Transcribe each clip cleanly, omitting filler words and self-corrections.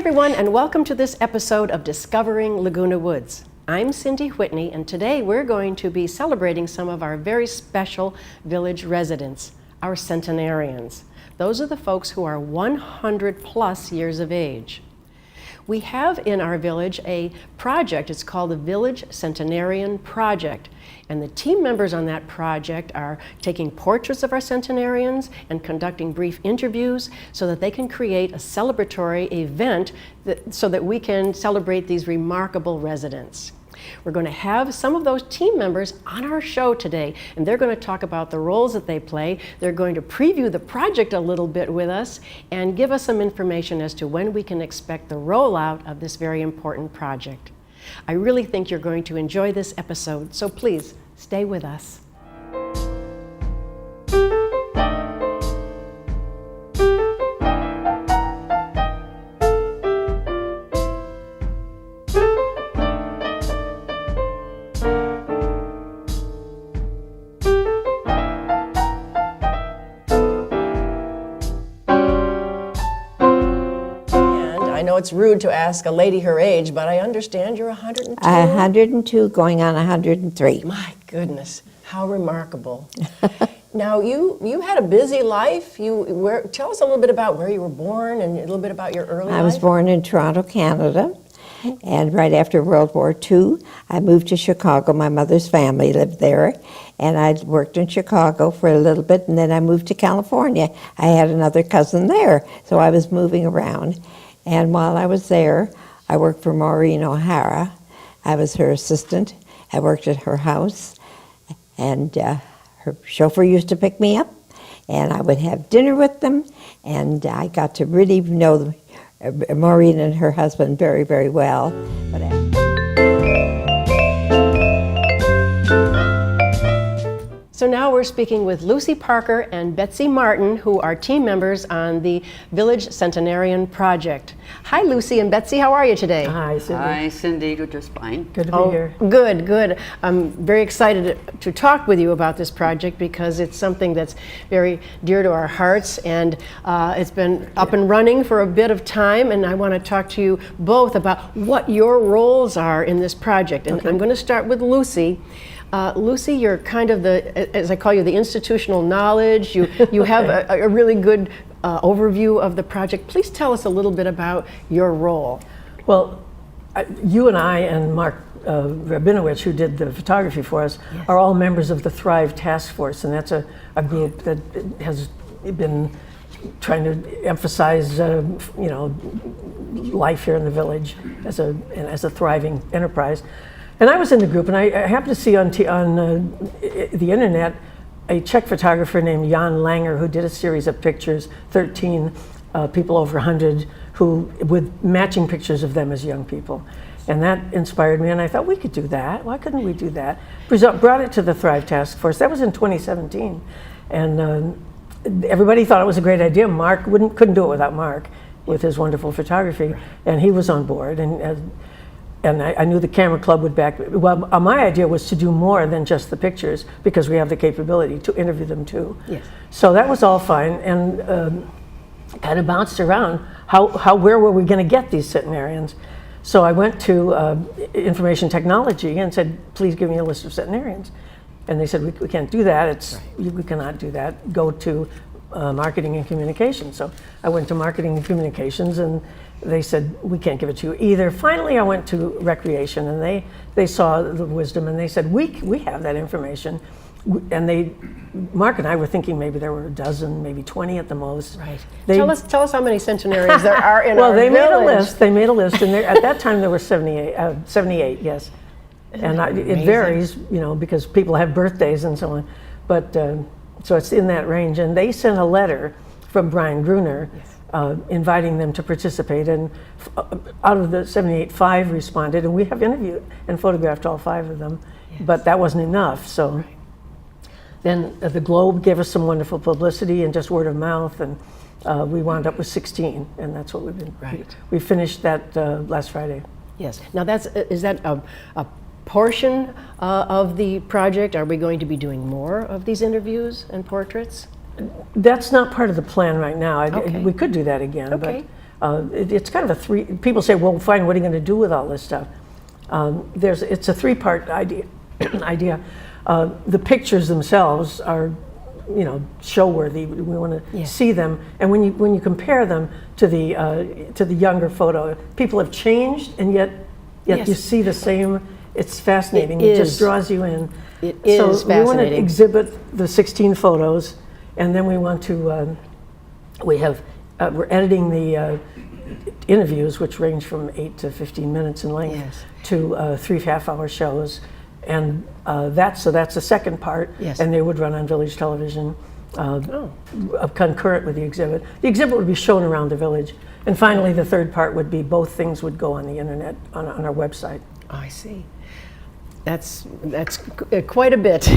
everyone, and welcome to this episode of Discovering Laguna Woods. I'm Cyndee Whitney, and today we're going to be celebrating some of our very special village residents, our centenarians. Those are the folks who are 100 plus years of age. We have in our village a project. It's called the Village Centenarian Project. And the team members on that project are taking portraits of our centenarians and conducting brief interviews so that they can create a celebratory event so that we can celebrate these remarkable residents. We're going to have some of those team members on our show today, and they're going to talk about the roles that they play. They're going to preview the project a little bit with us and give us some information as to when we can expect the rollout of this very important project. I really think you're going to enjoy this episode, so please stay with us. It's rude to ask a lady her age, but I understand you're 102. 102 going on 103. My goodness, how remarkable. Now, you had a busy life. Tell us a little bit about where you were born and a little bit about your early life. I was born in Toronto, Canada, and right after World War II, I moved to Chicago. My mother's family lived there, and I worked in Chicago for a little bit, and then I moved to California. I had another cousin there, so I was moving around. And while I was there, I worked for Maureen O'Hara. I was her assistant. I worked at her house, and her chauffeur used to pick me up, and I would have dinner with them, and I got to really know Maureen and her husband very, very well. So now we're speaking with Lucy Parker and Betsy Martin, who are team members on the Village Centenarian Project. Hi, Lucy and Betsy. How are you today? Hi, Cyndee. Hi, Cyndee. Good, just fine. Good to be here. Good, good. I'm very excited to talk with you about this project because it's something that's very dear to our hearts, and it's been up and running for a bit of time, and I want to talk to you both about what your roles are in this project. And I'm going to start with Lucy. Lucy, you're kind of as I call you, the institutional knowledge. You have a really good overview of the project. Please tell us a little bit about your role. Well, you and I and Mark Rabinowitz, who did the photography for us, yes, are all members of the Thrive Task Force, and that's a group that has been trying to emphasize life here in the village as a thriving enterprise. And I was in the group, and I happened to see on the internet a Czech photographer named Jan Langer, who did a series of pictures, 13 people over 100, with matching pictures of them as young people. And that inspired me, and I thought we could do that. Why couldn't we do that? Brought it to the Thrive Task Force. That was in 2017. And everybody thought it was a great idea. Mark couldn't do it without Mark, with his wonderful photography. And he was on board. And I knew the camera club would back. Well, my idea was to do more than just the pictures because we have the capability to interview them too. Yes. So that was all fine, and kind of bounced around. Where were we going to get these centenarians? So I went to information technology and said, please give me a list of centenarians. And they said, we can't do that. We cannot do that. Go to marketing and communications. So I went to marketing and communications, and they said, we can't give it to you either. Finally, I went to recreation, and they saw the wisdom, and they said, we have that information. And Mark and I were thinking maybe there were a dozen, maybe 20 at the most. Right. Tell us how many centenarians there are in well, our village. Well, they made a list, and at that time there were 78, yes. And it varies, because people have birthdays and so on. But so it's in that range. And they sent a letter from Brian Gruner, yes, inviting them to participate, and out of the 78, 5 responded, and we have interviewed and photographed all 5 of them, yes, but that wasn't enough. So right. Then the Globe gave us some wonderful publicity and just word of mouth, and we wound up with 16, and that's what we've been. Right. We finished that last Friday. Yes. Now is that a portion of the project? Are we going to be doing more of these interviews and portraits? That's not part of the plan right now. Okay. We could do that again, okay, It's kind of a three. People say, "Well, fine. What are you going to do with all this stuff?" It's a three-part idea. The pictures themselves are, show-worthy. We want to see them, and when you compare them to the younger photo, people have changed, and yet you see the same. It's fascinating. It just draws you in. It is fascinating. We want to exhibit the 16 photos, and then we want to. We're editing the interviews, which range from 8 to 15 minutes in length, to 3 half-hour shows, and that's the second part. And they would run on Village Television, concurrent with the exhibit. The exhibit would be shown around the village, and finally, the third part would be both things would go on the internet on our website. Oh, I see. That's quite a bit.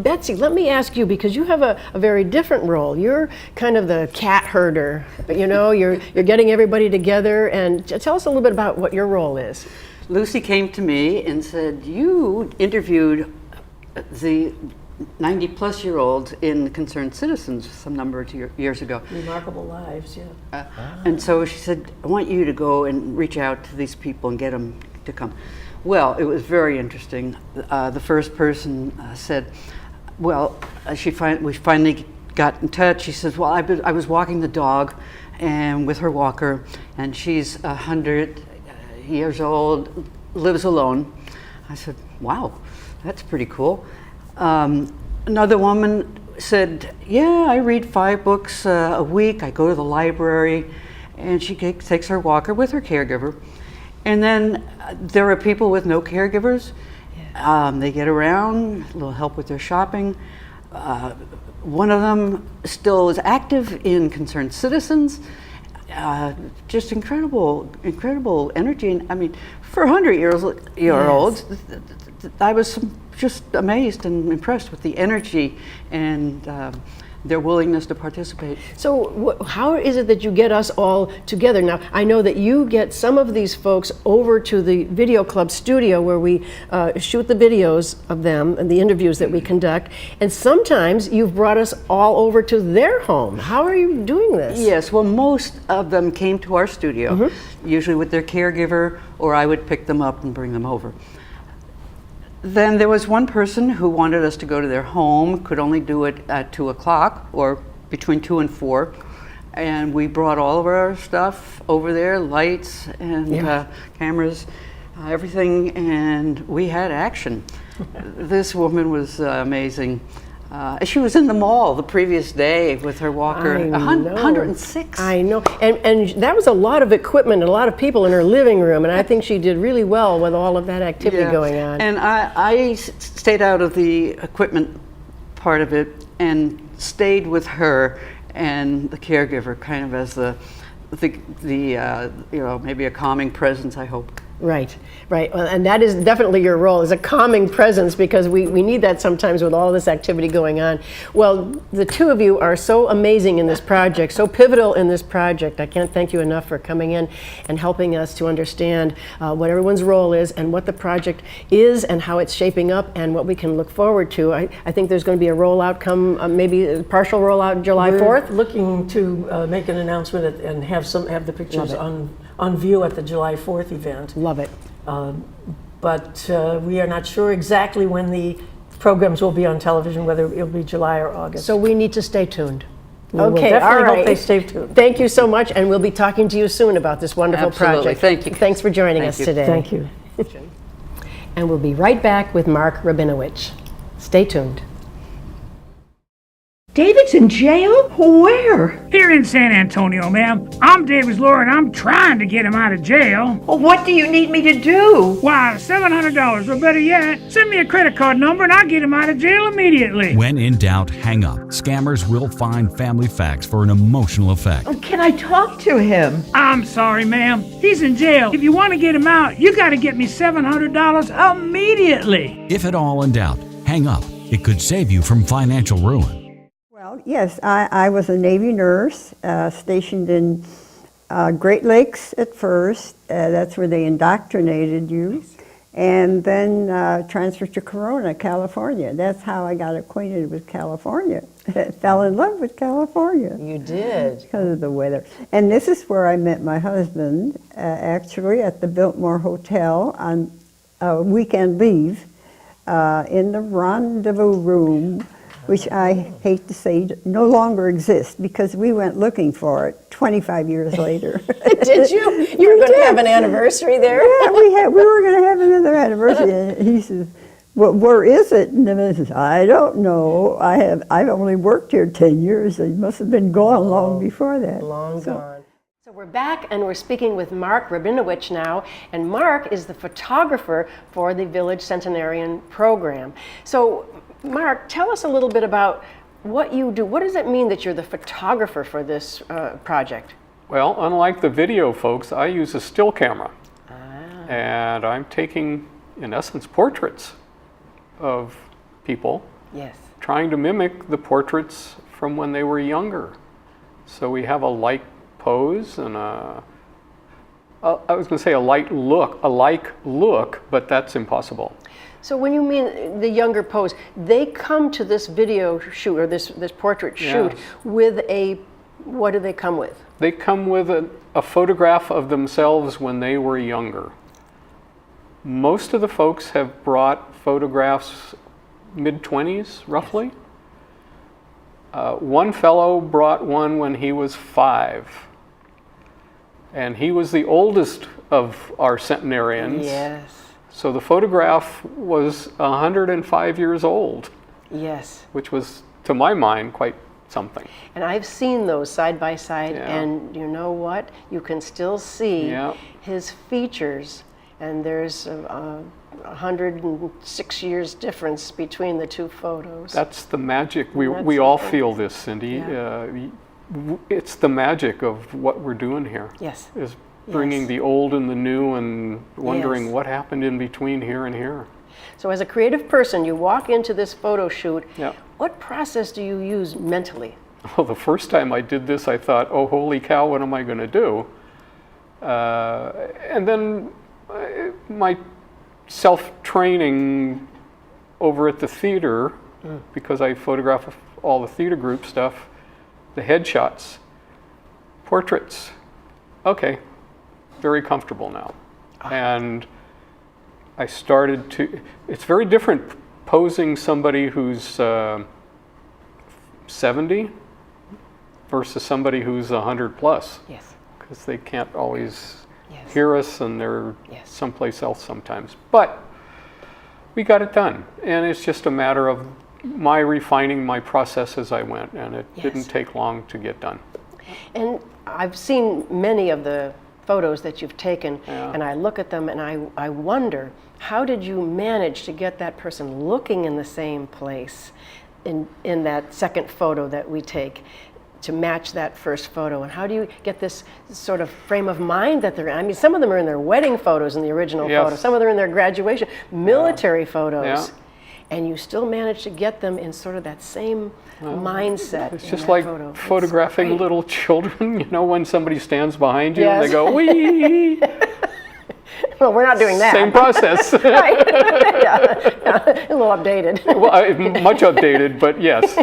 Betsy, let me ask you, because you have a very different role. You're kind of the cat herder, you're getting everybody together, and tell us a little bit about what your role is. Lucy came to me and said, you interviewed the 90-plus-year-olds in Concerned Citizens some number of years ago. Remarkable lives, yeah. And so she said, I want you to go and reach out to these people and get them to come. Well, it was very interesting. The first person said, well, we finally got in touch. She says, well, I was walking the dog and with her walker, and she's 100 years old, lives alone. I said, wow, that's pretty cool. Another woman said, yeah, I read 5 books a week. I go to the library, and she takes her walker with her caregiver. And then there are people with no caregivers. They get around, a little help with their shopping. One of them still is active in Concerned Citizens. Just incredible energy. And I mean, for 100-year-olds, I was just amazed and impressed with the energy and their willingness to participate. So how is it that you get us all together? Now, I know that you get some of these folks over to the Video Club studio where we shoot the videos of them and the interviews that we conduct, and sometimes you've brought us all over to their home. How are you doing this? Yes, well, most of them came to our studio, usually with their caregiver, or I would pick them up and bring them over. Then there was one person who wanted us to go to their home, could only do it at 2 o'clock or between 2 and 4. And we brought all of our stuff over there, lights and cameras, everything, and we had action. This woman was amazing. She was in the mall the previous day with her walker. 106. I know, and that was a lot of equipment and a lot of people in her living room, and I think she did really well with all of that activity going on. And I stayed out of the equipment part of it and stayed with her and the caregiver, kind of as the maybe a calming presence, I hope. Right. Well, and that is definitely your role, as a calming presence, because we need that sometimes with all this activity going on. Well, the two of you are so amazing in this project, so pivotal in this project. I can't thank you enough for coming in and helping us to understand what everyone's role is and what the project is and how it's shaping up and what we can look forward to. I think there's going to be a rollout maybe a partial rollout July 4th. We're looking to make an announcement and have the pictures on view at the July 4th event. Love it. But we are not sure exactly when the programs will be on television, whether it'll be July or August. So we need to stay tuned. We will definitely hope they stay tuned. Thank you so much, and we'll be talking to you soon about this wonderful project. Thank you. Thanks for joining us today. Thank you. And we'll be right back with Mark Rabinowitz. Stay tuned. David's in jail? Where? Here in San Antonio, ma'am. I'm David's lawyer, and I'm trying to get him out of jail. Well, what do you need me to do? Why, $700, or better yet, send me a credit card number and I'll get him out of jail immediately. When in doubt, hang up. Scammers will find family facts for an emotional effect. Oh, can I talk to him? I'm sorry, ma'am. He's in jail. If you want to get him out, you got to get me $700 immediately. If at all in doubt, hang up. It could save you from financial ruin. Well, yes, I was a Navy nurse stationed in Great Lakes at first. That's where they indoctrinated you. and then transferred to Corona, California. That's how I got acquainted with California. Fell in love with California. You did. Because of the weather. And this is where I met my husband, actually at the Biltmore Hotel on a weekend leave in the rendezvous room, which I hate to say no longer exists because we went looking for it 25 years later. Did you? You were going to have an anniversary there? Yeah, we were going to have another anniversary. And he says, well, where is it? And then I says, I don't know. I've only worked here 10 years. It must have been gone long before that. Long gone. So we're back and we're speaking with Mark Rabinowitz now, and Mark is the photographer for the Village Centenarian program. So Mark, tell us a little bit about what you do. What does it mean that you're the photographer for this project? Well, unlike the video folks, I use a still camera. And I'm taking, in essence, portraits of people. Yes. Trying to mimic the portraits from when they were younger. So we have a like pose and I was going to say a like look, but that's impossible. So when you mean the younger pose, they come to this video shoot or this portrait shoot with what do they come with? They come with a photograph of themselves when they were younger. Most of the folks have brought photographs mid-20s, roughly. One fellow brought one when he was 5. And he was the oldest of our centenarians. Yes. So the photograph was 105 years old. Yes. Which was, to my mind, quite something. And I've seen those side by side, and you know what? You can still see his features, and there's 106 years difference between the two photos. That's the magic. We all feel this, Cyndee. Yeah. It's the magic of what we're doing here. Yes. Is bringing the old and the new and wondering what happened in between here and here. So as a creative person, you walk into this photo shoot. Yeah. What process do you use mentally? Well, the first time I did this, I thought, oh, holy cow, what am I going to do? And then my self-training over at the theater, because I photograph all the theater group stuff, the headshots, portraits. Okay, very comfortable now. And I started to, it's very different posing somebody who's 70 versus somebody who's 100 plus. Yes. Because they can't always hear us and they're someplace else sometimes. But we got it done. And it's just a matter of my refining my process as I went, and it didn't take long to get done. And I've seen many of the photos that you've taken, and I look at them and I wonder, how did you manage to get that person looking in the same place in that second photo that we take to match that first photo? And how do you get this sort of frame of mind that they're in? I mean, some of them are in their wedding photos in the original photo, some of them are in their graduation, military photos. And you still manage to get them in sort of that same mindset. It's just like photographing little children, you know, when somebody stands behind you and they go, wee! Well, we're not doing that. Same process. Right. A little updated. Well, much updated, but yes.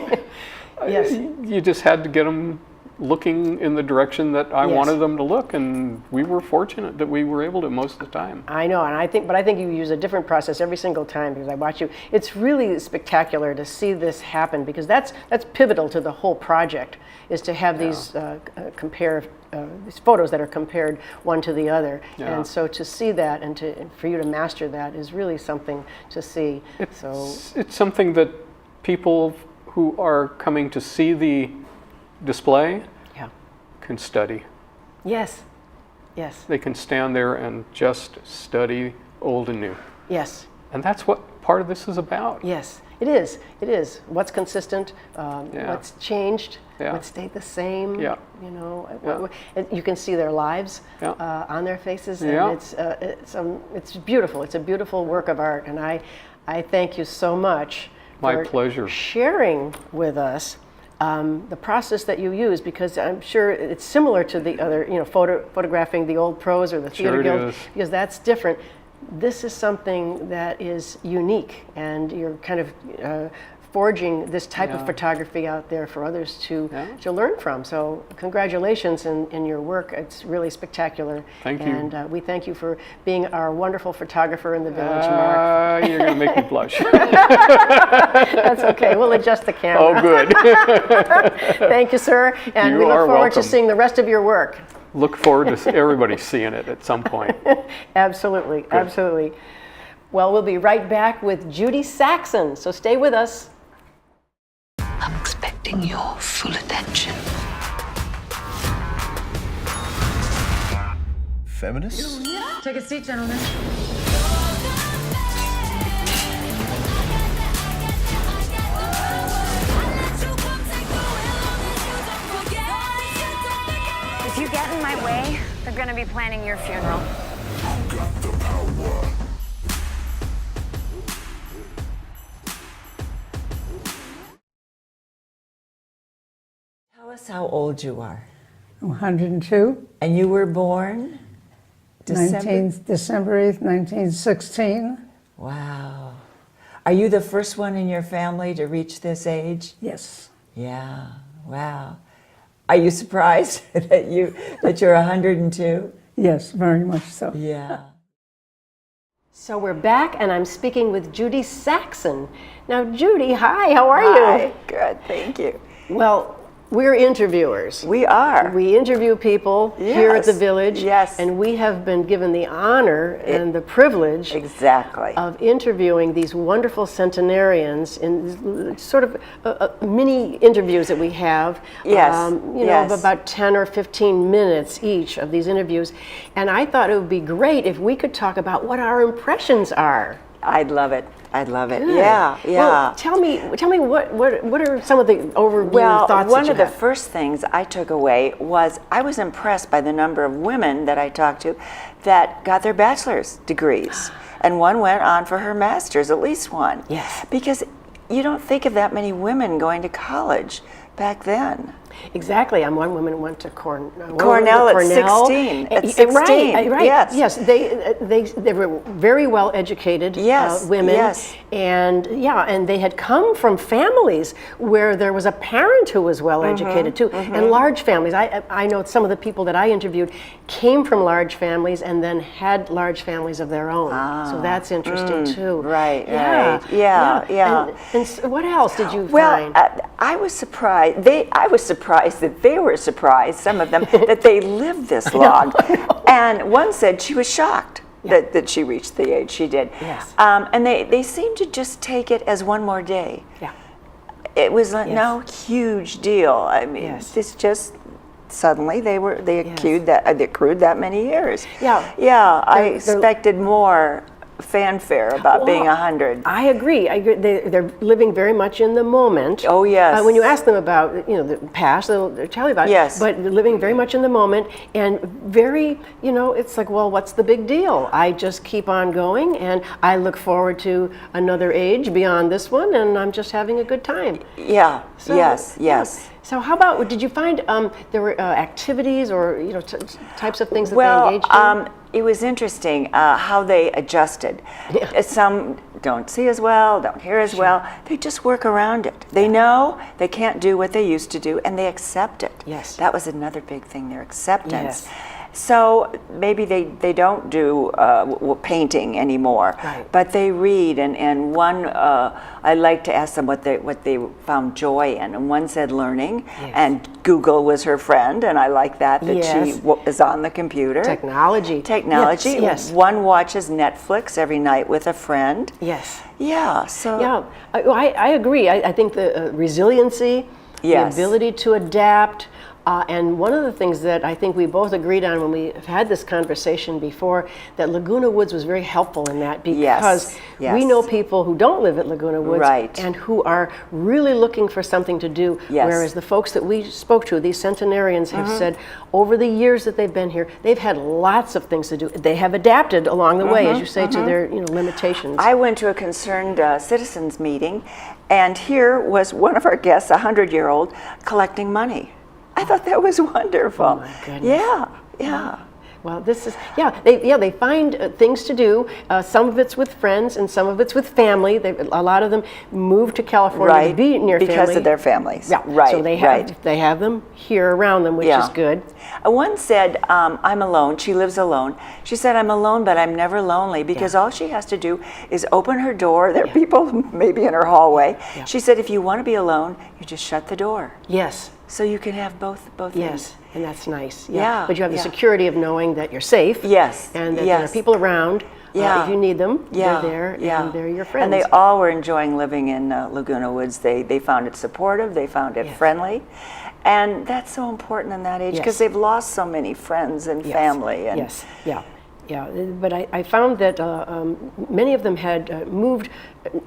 Yes. You just had to get them looking in the direction that I wanted them to look, and we were fortunate that we were able to most of the time. I know, and I think you use a different process every single time, because I watch you. It's really spectacular to see this happen, because that's pivotal to the whole project, is to have these these photos that are compared one to the other. And so to see that and for you to master that is really something to see. It's something that people who are coming to see the display can study. Yes. Yes. They can stand there and just study old and new. Yes. And that's what part of this is about. Yes, it is. It is. What's consistent, what's changed, what stayed the same. You know, you can see their lives on their faces, and it's beautiful. It's a beautiful work of art, and I thank you so much. My pleasure. Sharing with us the process that you use, because I'm sure it's similar to the other, you know, photographing the old pros or the theater guild, because that's different. this is something that is unique, and you're kind of forging this type of photography out there for others to learn from. So congratulations in your work. It's really spectacular. Thank you. And we thank you for being our wonderful photographer in the village, Mark. You're going to make me blush. That's okay. We'll adjust the camera. Oh, good. Thank you, sir. And You we look are forward to welcome. seeing the rest of your work. Look forward to everybody seeing it at some point. Absolutely, absolutely. Well, we'll be right back with Judy Saxon, so stay with us. I'm expecting your full attention. Feminist? Take a seat, gentlemen. If you get in my way, they're gonna be planning your funeral. Got the power. Tell us how old you are. 102, And you were born December? December 8th, 1916. Wow. Are you the first one in your family to reach this age? Yes. Yeah. Wow. Are you surprised that you're 102? Yes, very much so. Yeah. So we're back, and I'm speaking with Judy Saxon. Now, Judy, hi, how are you? Good, thank you. Well, we're interviewers. We are. We interview people here at the Yes, village. yes. And we have been given the honor and the privilege Exactly. of interviewing these wonderful centenarians in sort of mini interviews that we have. Yes, You know, of about 10 or 15 minutes each of these interviews. And I thought it would be great if we could talk about what our impressions are. I'd love it. I'd love it. Good. Yeah, yeah. Well, tell me what are some of the overview thoughts one that of you the have? first things I took away was I was impressed by the number of women that I talked to that got their bachelor's degrees. And one went on for her master's, at least one. Yes. Because you don't think of that many women going to college back then. Exactly. One woman went to Cornell at 16. At 16, Right. yes. Yes. They were very well educated Yes, women. yes. And they had come from families where there was a parent who was well educated too, and large families. I know some of the people that I interviewed came from large families and then had large families of their own. So that's interesting too. Right, Yeah. right. Yeah. And so what else did you Well, find? I was surprised. I was surprised that they were surprised, some of them, that they lived this long. And one said she was shocked that she reached the age she did. Yes. And they seemed to just take it as one more day. Yeah. It was no huge deal. I mean, Yes. it's just suddenly they accrued that many years. Yeah. Yeah. I They're- expected more fanfare about being 100. I agree. They're living very much in the moment. Oh, yes. When you ask them about the past, they'll tell you about Yes. it. But they're living very much in the moment and very, it's like, well, what's the big deal? I just keep on going, and I look forward to another age beyond this one, and I'm just having a good time. Yeah. So, Yes. yeah. Yes. So how about, did you find there were activities or types of things that they engaged in? It was interesting how they adjusted. Yeah. Some don't see as well, don't hear as well. They just work around it. They know they can't do what they used to do, and they accept it. Yes. That was another big thing, their acceptance. Yes. So maybe they don't do painting anymore, Right. but they read. And one, I like to ask them what they found joy in. And one said learning, Yes. and Google was her friend, and I like that Yes. she is on the computer. Technology. Technology. Yes. One watches Netflix every night with a friend. Yes. Yeah. So. Yeah, I agree. I think the resiliency, Yes. the ability to adapt, and one of the things that I think we both agreed on when we had this conversation before, that Laguna Woods was very helpful in that, because Yes. we know people who don't live at Laguna Woods Right. and who are really looking for something to do, Yes. whereas the folks that we spoke to, these centenarians, have said over the years that they've been here, they've had lots of things to do. They have adapted along the way, as you say, to their limitations. I went to a concerned citizens meeting, and here was one of our guests, a 100-year-old, collecting money. I thought that was wonderful. Oh my goodness. Yeah. Well, this is, they find things to do. Some of it's with friends and some of it's with family. A lot of them move to California to be near family. Because of their families. Yeah, right. So they have them here around them, which is good. One said, I'm alone. She lives alone. She said, I'm alone, but I'm never lonely because all she has to do is open her door. There are people maybe in her hallway. Yeah. She said, if you want to be alone, you just shut the door. Yes. So you can have both Yes, things. and that's nice. Yeah. But you have the security of knowing that you're safe. Yes. And that there are people around. Yeah. If you need them, they're there, and they're your friends. And they all were enjoying living in Laguna Woods. They found it supportive, they found it friendly. And that's so important in that age because they've lost so many friends and family. And Yeah, but I found that many of them had moved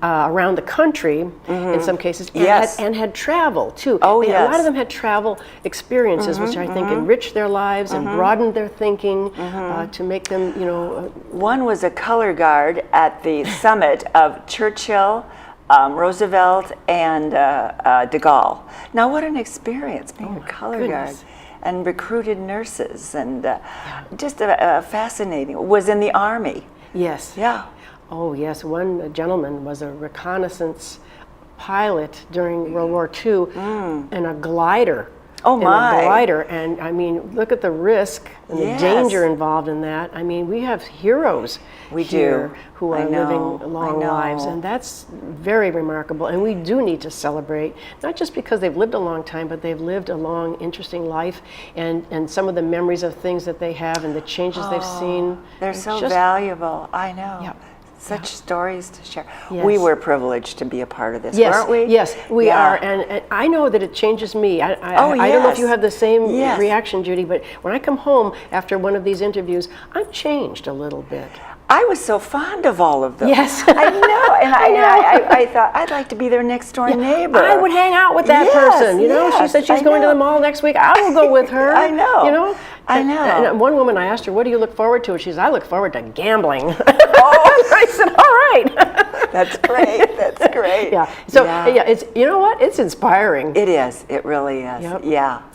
around the country in some cases and had travel too. Oh, A lot of them had travel experiences which I think enriched their lives and broadened their thinking to make them, One was a color guard at the summit of Churchill, Roosevelt, and de Gaulle. Now what an experience being a color guard. And recruited nurses, and just fascinating. Was in the Army. Yes. Yeah. Oh, yes. One gentleman was a reconnaissance pilot during World War II in a glider. Oh, my. In a glider. And, I mean, look at the risk and the danger involved in that. I mean, we have heroes here who are living long lives, and that's very remarkable. And we do need to celebrate, not just because they've lived a long time, but they've lived a long, interesting life, and some of the memories of things that they have and the changes they've seen. They're so valuable. I know. Yeah. Such stories to share. Yes. We were privileged to be a part of this, weren't we? Yes, we are, and I know that it changes me. I don't know if you have the same reaction, Judy, but when I come home after one of these interviews, I'm changed a little bit. I was so fond of all of them. Yes. I know, and I thought I'd like to be their next door neighbor. I would hang out with that person. She said she's going to the mall next week. I will go with her. I know. I know. And one woman, I asked her, what do you look forward to? And she said, I look forward to gambling. I said, all right. That's great. That's great. Yeah. So, it's, you know what? It's inspiring. It is. It really is. Yep.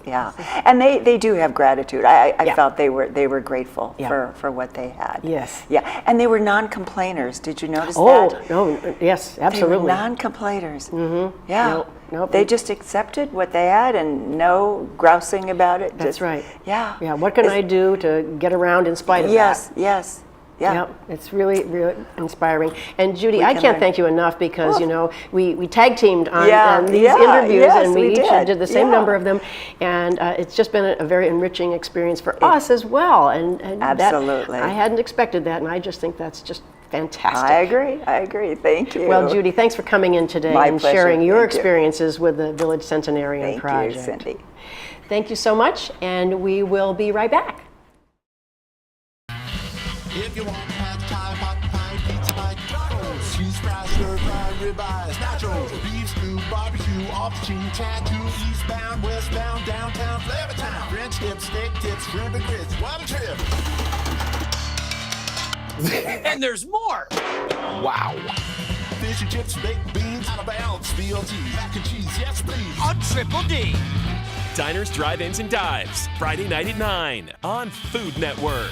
Yeah. And they do have gratitude. I felt they were grateful for what they had. Yes. Yeah. And they were non-complainers. Did you notice that? Oh, no. Yes, absolutely. They were non-complainers. Mm-hmm. Yeah. Nope. They just accepted what they had and no grousing about it. That's right. Yeah. Yeah. What can I do to get around in spite of that? Yes. Yeah. Yep, it's really, really inspiring. And Judy, I can't thank you enough because, we tag teamed on these interviews and we each did the same number of them. And it's just been a very enriching experience for us as well. And absolutely. I hadn't expected that, and I just think that's just fantastic. I agree. Thank you. Well, Judy, thanks for coming in today and sharing your experiences with the Village Centenarian Project. Thank you, Cyndee. Thank you so much, and we will be right back. If you want pad thai, pot pie, pizza pie, tacos, cheese fries, stir fry, ribeyes, nachos, beef stew, barbecue, off the chain, tattoo, eastbound, westbound, downtown, flavor town, French tips, steak tips, shrimp and grits, what a trip! And there's more! Wow! Fish and chips, baked beans, out of bounds, BLT, mac and cheese, yes please! On Triple D! Diners, Drive-Ins, and Dives, Friday night at 9 on Food Network.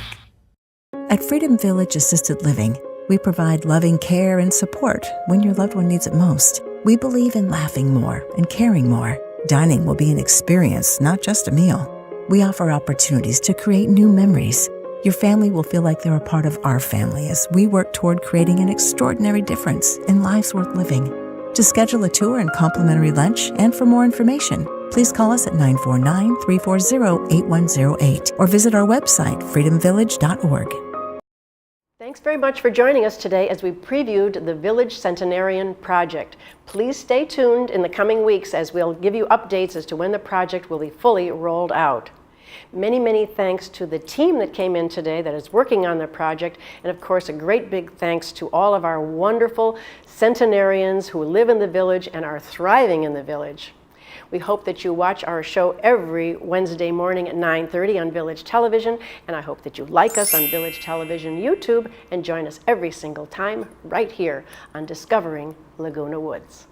At Freedom Village Assisted Living, we provide loving care and support when your loved one needs it most. We believe in laughing more and caring more. Dining will be an experience, not just a meal. We offer opportunities to create new memories. Your family will feel like they're a part of our family as we work toward creating an extraordinary difference in lives worth living. To schedule a tour and complimentary lunch and for more information, please call us at 949-340-8108 or visit our website, freedomvillage.org. Thanks very much for joining us today as we previewed the Village Centenarian Project. Please stay tuned in the coming weeks as we'll give you updates as to when the project will be fully rolled out. Many, many thanks to the team that came in today that is working on the project, and of course a great big thanks to all of our wonderful centenarians who live in the village and are thriving in the village. We hope that you watch our show every Wednesday morning at 9:30 on Village Television, and I hope that you like us on Village Television YouTube and join us every single time right here on Discovering Laguna Woods.